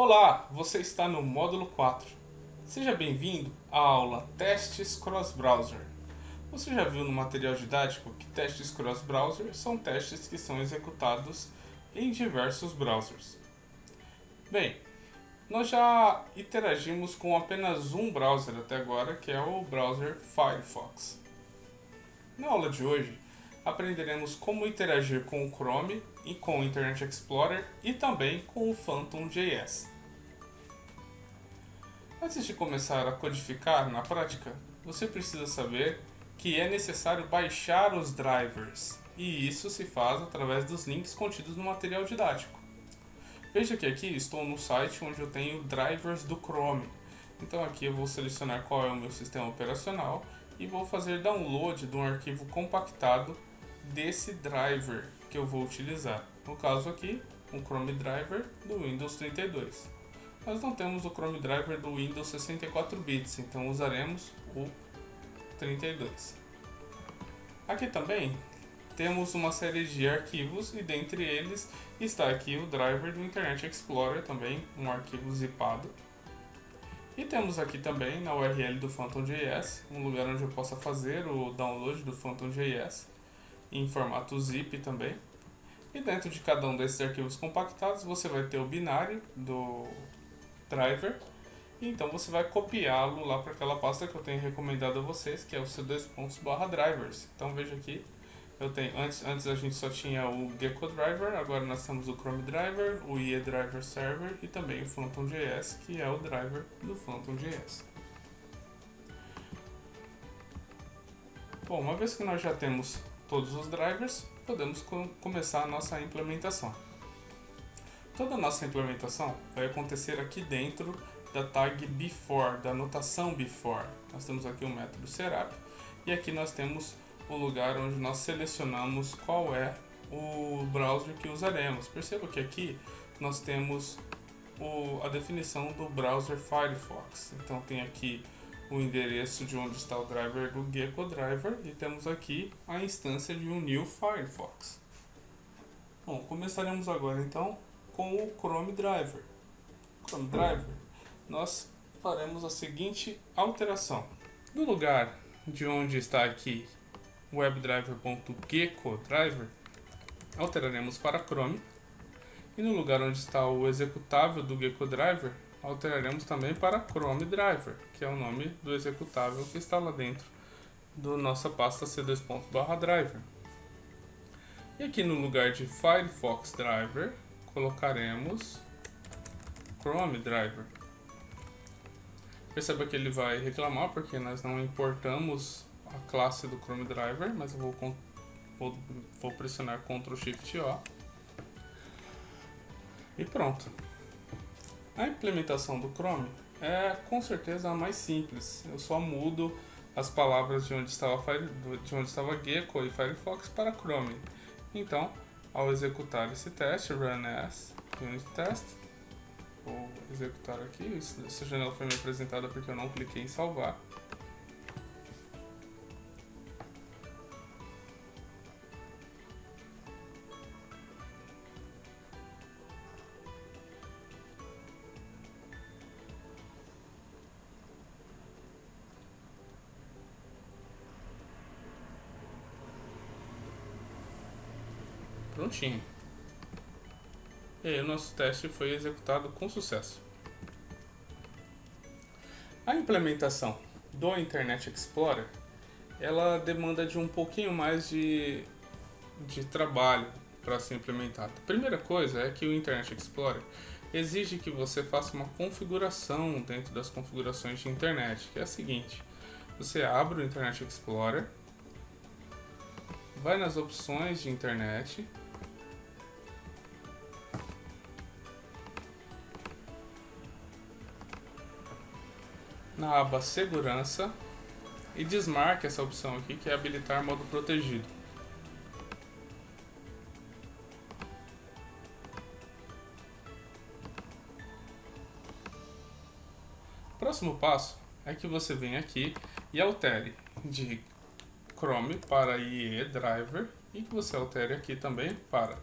Olá, você está no módulo 4. Seja bem-vindo à aula Testes Cross-Browser. Você já viu no material didático que testes cross-browser são testes que são executados em diversos browsers. Bem, nós já interagimos com apenas um browser até agora, que é o browser Firefox. Na aula de hoje, aprenderemos como interagir com o Chrome e com o Internet Explorer e também com o Phantom.js. Antes de começar a codificar na prática, você precisa saber que é necessário baixar os drivers, e isso se faz através dos links contidos no material didático. Veja que aqui estou no site onde eu tenho drivers do Chrome. Então aqui eu vou selecionar qual é o meu sistema operacional e vou fazer download de um arquivo compactado desse driver que eu vou utilizar. No caso aqui, um Chrome Driver do Windows 32. Nós não temos o Chrome Driver do Windows 64 bits, então usaremos o 32. Aqui também temos uma série de arquivos e dentre eles está aqui o driver do Internet Explorer, também um arquivo zipado. E temos aqui também na URL do Phantom.js, um lugar onde eu possa fazer o download do Phantom.js em formato zip também. E dentro de cada um desses arquivos compactados você vai ter o binário do driver, e então você vai copiá-lo lá para aquela pasta que eu tenho recomendado a vocês, que é o c2.drivers. Então veja aqui, eu tenho antes a gente só tinha o Gecko Driver, agora nós temos o Chrome Driver, o IE Driver Server e também o Phantom.js, que é o driver do Phantom.js. Bom, uma vez que nós já temos todos os drivers, podemos começar a nossa implementação. Toda a nossa implementação vai acontecer aqui dentro da tag before, da notação before. Nós temos aqui o método setup e aqui nós temos o lugar onde nós selecionamos qual é o browser que usaremos. Perceba que aqui nós temos a definição do browser Firefox. Então tem aqui o endereço de onde está o driver do Gecko Driver e temos aqui a instância de um new Firefox. Bom, começaremos agora então com o Chrome Driver. Chrome Driver, nós faremos a seguinte alteração. No lugar de onde está aqui webdriver.gecko_driver, alteraremos para Chrome. E no lugar onde está o executável do Gecko Driver, alteraremos também para Chrome Driver, que é o nome do executável que está lá dentro da nossa pasta c2.driver. E aqui no lugar de Firefox Driver, colocaremos Chrome Driver. Perceba que ele vai reclamar porque nós não importamos a classe do Chrome Driver, mas eu vou pressionar Ctrl Shift O e pronto. A implementação do Chrome é com certeza a mais simples. Eu só mudo as palavras de onde estava Gecko e Firefox para Chrome. Então, ao executar esse teste, run as unit test, vou executar aqui. Essa janela foi me apresentada porque eu não cliquei em salvar. Prontinho. E aí o nosso teste foi executado com sucesso. A implementação do Internet Explorer, ela demanda de um pouquinho mais de trabalho para ser implementada. A primeira coisa é que o Internet Explorer exige que você faça uma configuração dentro das configurações de internet, que é a seguinte: você abre o Internet Explorer, vai nas opções de internet, na aba Segurança e desmarque essa opção aqui, que é habilitar modo protegido. O próximo passo é que você venha aqui e altere de Chrome para IE Driver e que você altere aqui também para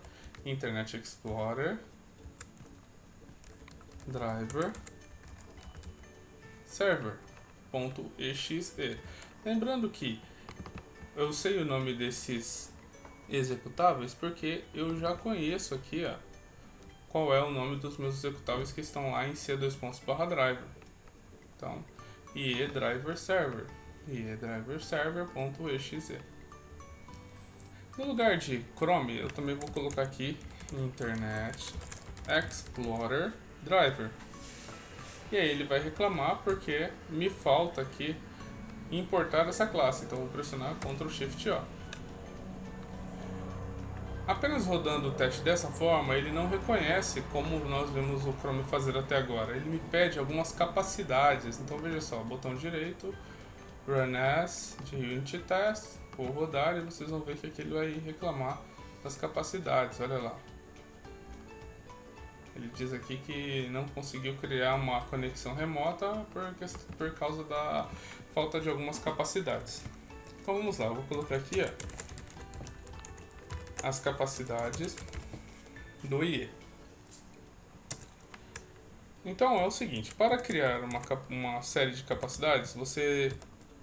Internet Explorer driver server.exe. Lembrando que eu sei o nome desses executáveis porque eu já conheço aqui, ó, qual é o nome dos meus executáveis que estão lá em c:/driver. Então, ie driver server.exe. No lugar de Chrome, eu também vou colocar aqui Internet Explorer Driver. E aí ele vai reclamar porque me falta aqui importar essa classe. Então vou pressionar Ctrl Shift O. Apenas rodando o teste dessa forma, ele não reconhece como nós vimos o Chrome fazer até agora. Ele me pede algumas capacidades. Então veja só, botão direito, Run as de Unit Test, vou rodar e vocês vão ver que aqui ele vai reclamar das capacidades. Olha lá. Ele diz aqui que não conseguiu criar uma conexão remota por causa da falta de algumas capacidades. Então vamos lá, eu vou colocar aqui, ó, as capacidades do IE. Então é o seguinte, para criar uma série de capacidades, você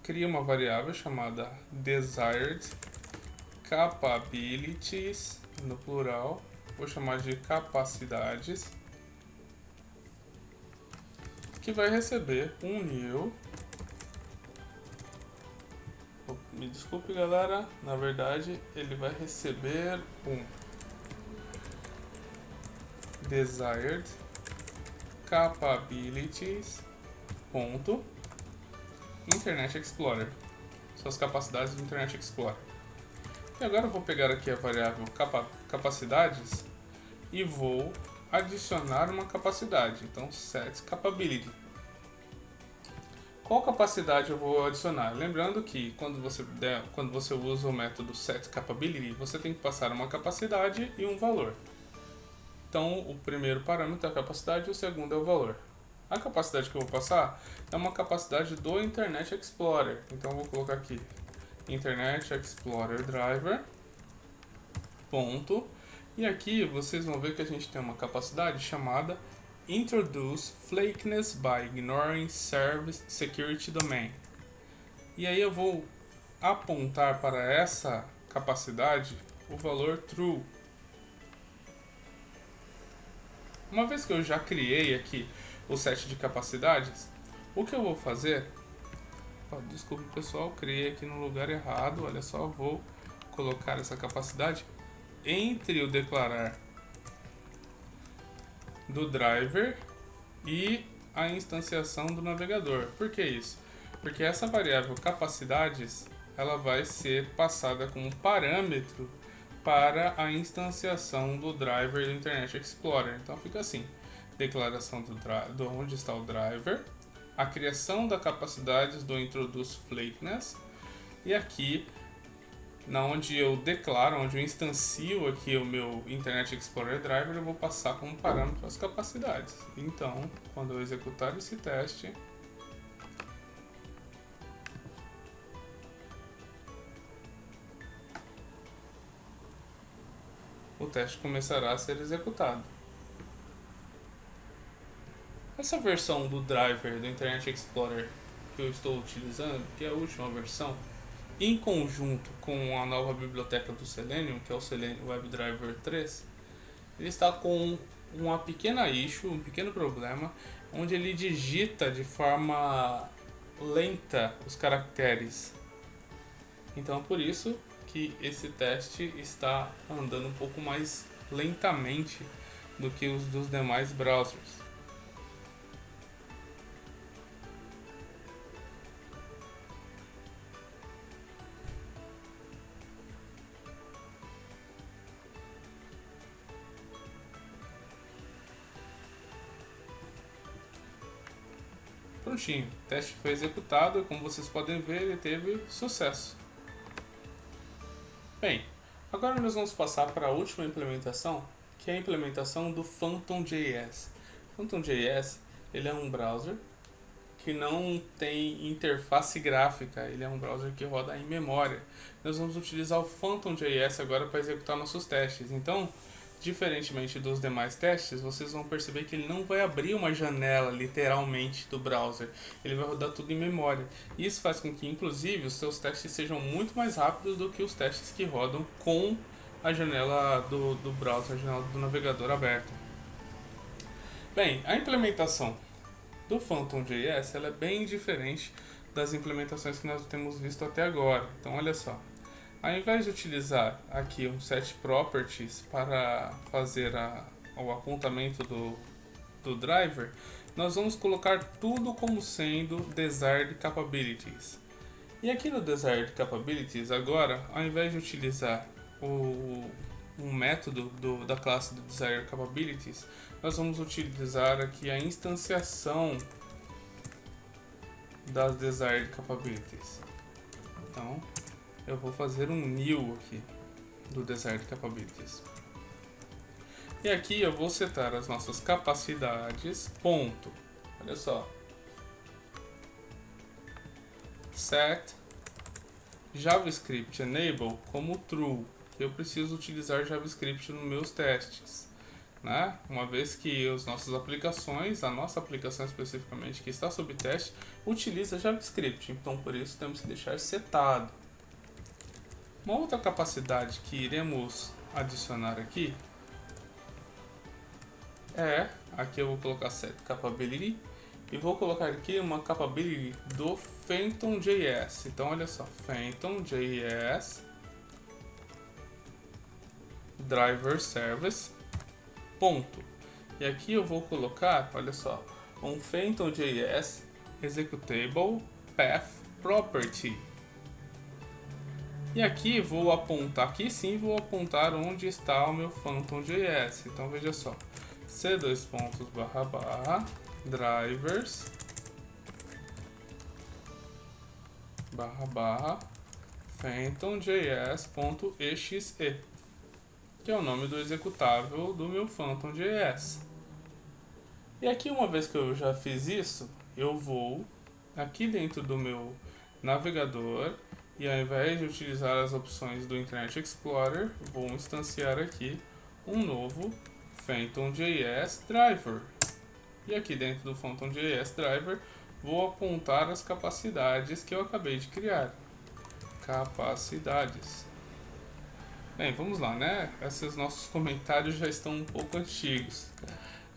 cria uma variável chamada desired capabilities, no plural, vou chamar de capacidades, que vai receber um new. Me desculpe, galera, na verdade ele vai receber um desired capabilities ponto Internet Explorer, suas capacidades do Internet Explorer. E agora eu vou pegar aqui a variável capacidades e vou adicionar uma capacidade. Então set capability. Qual capacidade eu vou adicionar? Lembrando que quando você usa o método set capability, você tem que passar uma capacidade e um valor. Então o primeiro parâmetro é a capacidade e o segundo é o valor. A capacidade que eu vou passar é uma capacidade do Internet Explorer. Então eu vou colocar aqui Internet Explorer Driver ponto, e aqui vocês vão ver que a gente tem uma capacidade chamada Introduce Flakiness by Ignoring Service Security Domain. E aí eu vou apontar para essa capacidade o valor true. Uma vez que eu já criei aqui o set de capacidades, o que eu vou fazer... Desculpe pessoal, criei aqui no lugar errado. Olha só, vou colocar essa capacidade entre o declarar do driver e a instanciação do navegador. Por que isso? Porque essa variável capacidades ela vai ser passada como parâmetro para a instanciação do driver do Internet Explorer. Então fica assim, declaração do onde está o driver, a criação da capacidades do Introduce Flakiness, e aqui onde eu declaro, onde eu instancio aqui o meu Internet Explorer Driver, eu vou passar como parâmetro as capacidades. Então, quando eu executar esse teste, o teste começará a ser executado. Essa versão do driver do Internet Explorer que eu estou utilizando, que é a última versão, em conjunto com a nova biblioteca do Selenium, que é o Selenium WebDriver 3, ele está com uma pequena issue, um pequeno problema, onde ele digita de forma lenta os caracteres. Então, por isso que esse teste está andando um pouco mais lentamente do que os dos demais browsers. Prontinho, o teste foi executado e como vocês podem ver ele teve sucesso. Bem, agora nós vamos passar para a última implementação, que é a implementação do Phantom.js. Phantom.js ele é um browser que não tem interface gráfica, ele é um browser que roda em memória. Nós vamos utilizar o Phantom.js agora para executar nossos testes. Então, diferentemente dos demais testes, vocês vão perceber que ele não vai abrir uma janela literalmente do browser, ele vai rodar tudo em memória. Isso faz com que, inclusive, os seus testes sejam muito mais rápidos do que os testes que rodam com a janela do browser, a janela do navegador aberta. Bem, a implementação do Phantom.js ela é bem diferente das implementações que nós temos visto até agora. Então, olha só. Ao invés de utilizar aqui um set properties para fazer o apontamento do driver, nós vamos colocar tudo como sendo desired capabilities. E aqui no desired capabilities, agora, ao invés de utilizar um método da classe do desired capabilities, nós vamos utilizar aqui a instanciação das desired capabilities. Então, eu vou fazer um new aqui do desired capabilities. E aqui eu vou setar as nossas capacidades, ponto. Olha só. Set JavaScript enable como true. Eu preciso utilizar JavaScript nos meus testes, né? Uma vez que as nossas aplicações, a nossa aplicação especificamente que está sob teste, utiliza JavaScript. Então por isso temos que deixar setado. Uma outra capacidade que iremos adicionar aqui aqui eu vou colocar set capability e vou colocar aqui uma capability do Phantom.js. Então olha só, Phantom.js driver service ponto. E aqui eu vou colocar, olha só, um Phantom.js executable path property. E aqui vou apontar, aqui sim vou apontar onde está o meu Phantom.js. Então veja só, c://drivers Phantom.js.exe, que é o nome do executável do meu Phantom.js. E aqui, uma vez que eu já fiz isso, eu vou aqui dentro do meu navegador e, ao invés de utilizar as opções do Internet Explorer, vou instanciar aqui um novo Phantom.js driver. E aqui dentro do Phantom.js driver vou apontar as capacidades que eu acabei de criar. Capacidades. Bem, vamos lá, né? Esses nossos comentários já estão um pouco antigos.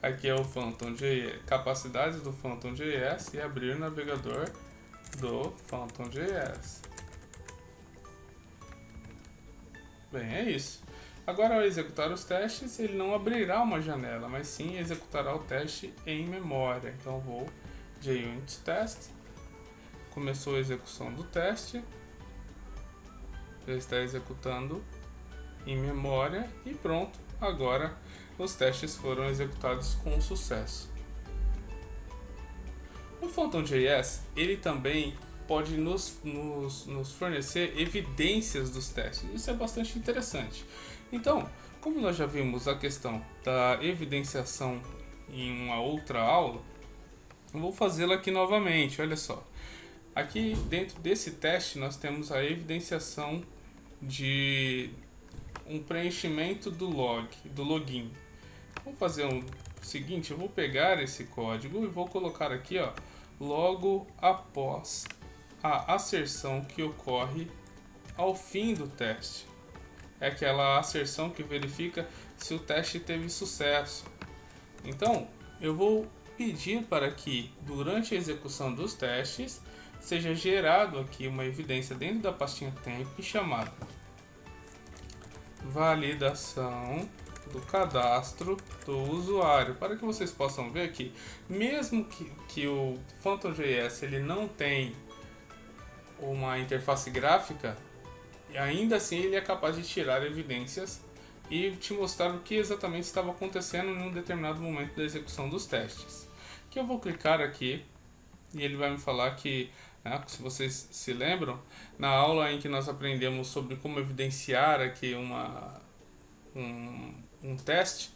Aqui é o Phantom.js, capacidades do Phantom.js e abrir o navegador do Phantom.js. Bem, é isso. Agora, ao executar os testes, ele não abrirá uma janela, mas sim executará o teste em memória. Então, vou JUnit test. Começou a execução do teste. Já está executando em memória e pronto. Agora, os testes foram executados com sucesso. O Phantom.js, ele também pode nos fornecer evidências dos testes. Isso é bastante interessante. Então, como nós já vimos a questão da evidenciação em uma outra aula, eu vou fazê-la aqui novamente. Olha só, aqui dentro desse teste nós temos a evidenciação de um preenchimento do login. Vou fazer o seguinte, eu vou pegar esse código e vou colocar aqui, ó, logo após a asserção que ocorre ao fim do teste. É aquela asserção que verifica se o teste teve sucesso. Então, eu vou pedir para que, durante a execução dos testes, seja gerado aqui uma evidência dentro da pastinha temp chamada validação do cadastro do usuário, para que vocês possam ver que, mesmo que o Phantom.js ele não tem uma interface gráfica, ainda assim ele é capaz de tirar evidências e te mostrar o que exatamente estava acontecendo em um determinado momento da execução dos testes. Que eu vou clicar aqui e ele vai me falar que, né, se vocês se lembram, na aula em que nós aprendemos sobre como evidenciar aqui um teste,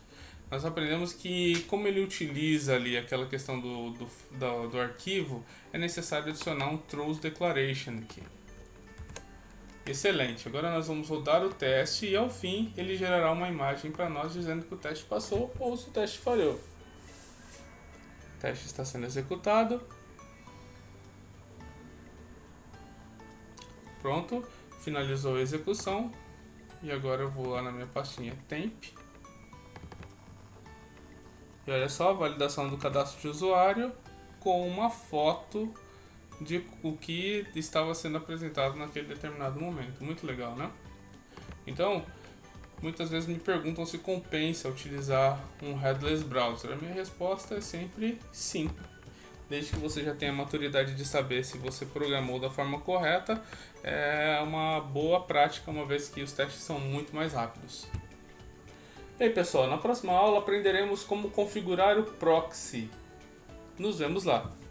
nós aprendemos que, como ele utiliza ali aquela questão do arquivo, é necessário adicionar um throws declaration aqui. Excelente, agora nós vamos rodar o teste e ao fim ele gerará uma imagem para nós dizendo que o teste passou ou se o teste falhou. O teste está sendo executado. Pronto, finalizou a execução. E agora eu vou lá na minha pastinha Temp. E olha só, a validação do cadastro de usuário com uma foto de o que estava sendo apresentado naquele determinado momento. Muito legal, né? Então, muitas vezes me perguntam se compensa utilizar um headless browser. A minha resposta é sempre sim. Desde que você já tenha a maturidade de saber se você programou da forma correta, é uma boa prática, uma vez que os testes são muito mais rápidos. E aí, pessoal, na próxima aula aprenderemos como configurar o proxy. Nos vemos lá!